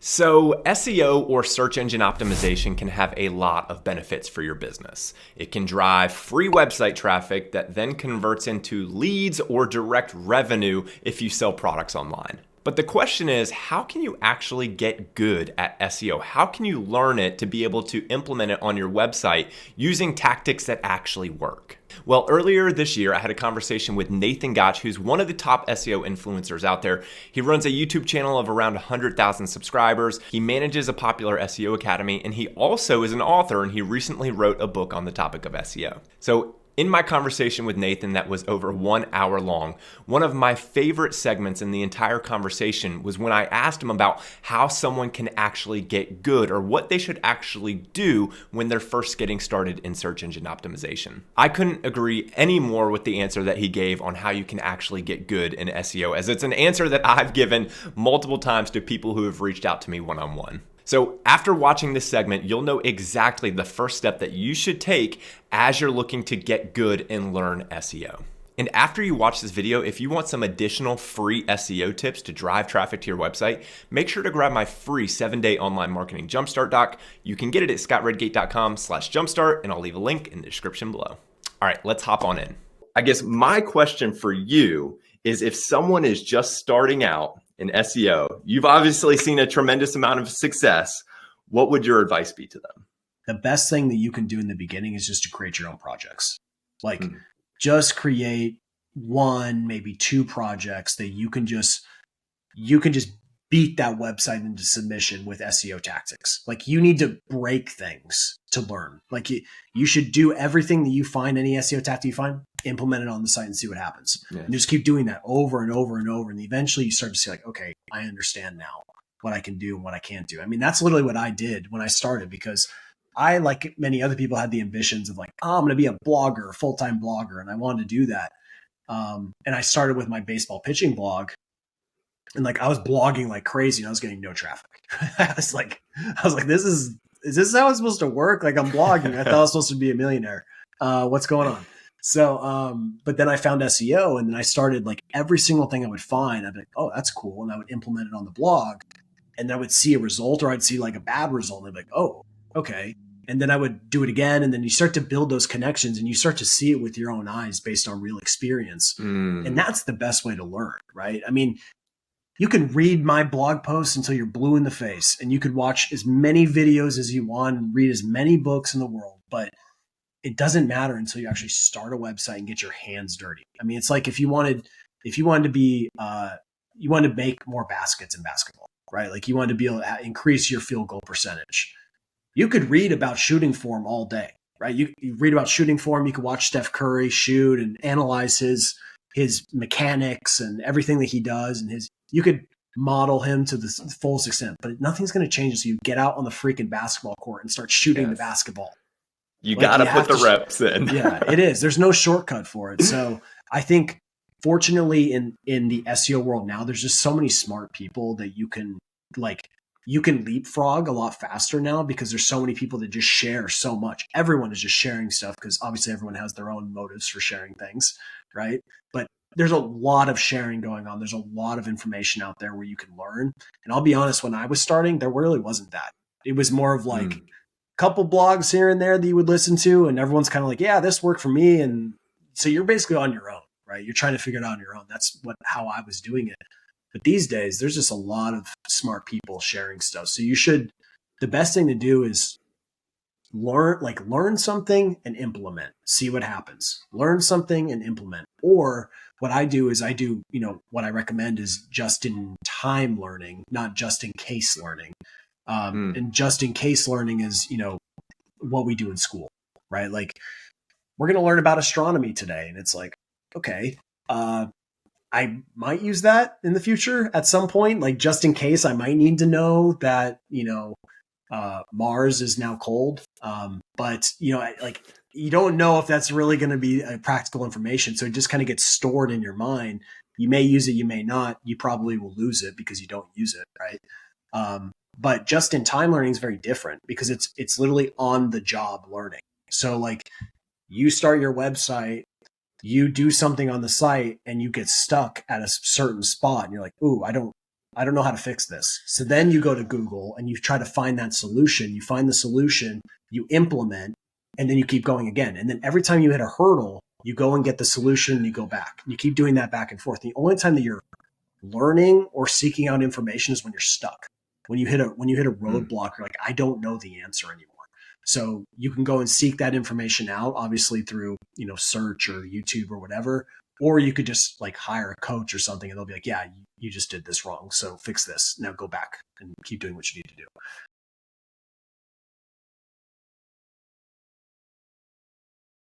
So SEO or search engine optimization can have a lot of benefits for your business. It can drive free website traffic that then converts into leads or direct revenue if you sell products online. But the question is, how can you actually get good at SEO? How can you learn it to be able to implement it on your website using tactics that actually work? Well, earlier this year, I had a conversation with Nathan Gotch, who's one of the top SEO influencers out there. He runs a YouTube channel of around 100,000 subscribers. He manages a popular SEO academy, and he also is an author, and he recently wrote a book on the topic of SEO. So in my conversation with Nathan that was over 1 hour long, one of my favorite segments in the entire conversation was when I asked him about how someone can actually get good or what they should actually do when they're first getting started in search engine optimization. I couldn't agree any more with the answer that he gave on how you can actually get good in SEO, as it's an answer that I've given multiple times to people who have reached out to me one-on-one. So after watching this segment, you'll know exactly the first step that you should take as you're looking to get good and learn SEO. And after you watch this video, if you want some additional free SEO tips to drive traffic to your website, make sure to grab my free 7-day online marketing jumpstart doc. You can get it at scottredgate.com/jumpstart, and I'll leave a link in the description below. All right, let's hop on in. I guess my question for you is, if someone is just starting out in SEO, you've obviously seen a tremendous amount of success. What would your advice be to them? The best thing that you can do in the beginning is just to create your own projects. Just create one, maybe two projects that you can just beat that website into submission with SEO tactics. Like, you need to break things to learn. Like, you should do everything that you find, any SEO tactic you find, implement it on the site and see what happens. Yeah. And just keep doing that over and over and over. And eventually you start to see, like, okay, I understand now what I can do and what I can't do. I mean, that's literally what I did when I started, because I, like many other people, had the ambitions of like, oh, I'm going to be a blogger, a full-time blogger. And I wanted to do that. And I started with my baseball pitching blog. And like, I was blogging like crazy and I was getting no traffic. I was like, is this how it's supposed to work? Like, I'm blogging. I thought I was supposed to be a millionaire. What's going on? So, but then I found SEO, and then I started, like, every single thing I would find, I'd be like, oh, that's cool. And I would implement it on the blog, and then I would see a result, or I'd see like a bad result, and I'd be like, oh, okay. And then I would do it again. And then you start to build those connections, and you start to see it with your own eyes based on real experience. And that's the best way to learn, right? I mean, you can read my blog posts until you're blue in the face, and you could watch as many videos as you want and read as many books in the world, but it doesn't matter until you actually start a website and get your hands dirty. I mean, it's like if you wanted to be, you wanted to make more baskets in basketball, right? Like, you wanted to be able to increase your field goal percentage. You could read about shooting form all day, right? You read about shooting form. You could watch Steph Curry shoot and analyze his mechanics and everything that he does, and you could model him to the fullest extent, but nothing's going to change until you get out on the freaking basketball court and start shooting the basketball. You got to put the reps in. Yeah, it is. There's no shortcut for it. So I think, fortunately, in the SEO world now, there's just so many smart people that you can leapfrog a lot faster now, because there's so many people that just share so much. Everyone is just sharing stuff, because obviously everyone has their own motives for sharing things, right? But there's a lot of sharing going on. There's a lot of information out there where you can learn. And I'll be honest, when I was starting, there really wasn't that. It was more of like, couple blogs here and there that you would listen to, and everyone's kind of like, yeah, this worked for me. And so you're basically on your own, right? You're trying to figure it out on your own. That's how I was doing it. But these days, there's just a lot of smart people sharing stuff. So the best thing to do is learn something and implement, see what happens. Learn something and implement. Or what I do is what I recommend is just-in-time learning, not just-in-case learning. And just-in-case learning is, what we do in school, right? Like, we're going to learn about astronomy today. And it's like, okay, I might use that in the future at some point. Like, just in case, I might need to know that, Mars is now cold. But, you don't know if that's really going to be practical information. So it just kind of gets stored in your mind. You may use it, you may not. You probably will lose it because you don't use it, right? But just-in-time learning is very different, because it's literally on-the-job learning. So, like, you start your website, you do something on the site, and you get stuck at a certain spot, and you're like, ooh, I don't I don't know how to fix this. So then you go to Google and you try to find that solution. You find the solution, you implement, and then you keep going again. And then every time you hit a hurdle, you go and get the solution and you go back. You keep doing that back and forth. The only time that you're learning or seeking out information is when you're stuck. When you hit a roadblock, you're like, I don't know the answer anymore. So you can go and seek that information out, obviously through, search or YouTube or whatever, or you could just like hire a coach or something and they'll be like, yeah, you just did this wrong. So fix this. Now go back and keep doing what you need to do.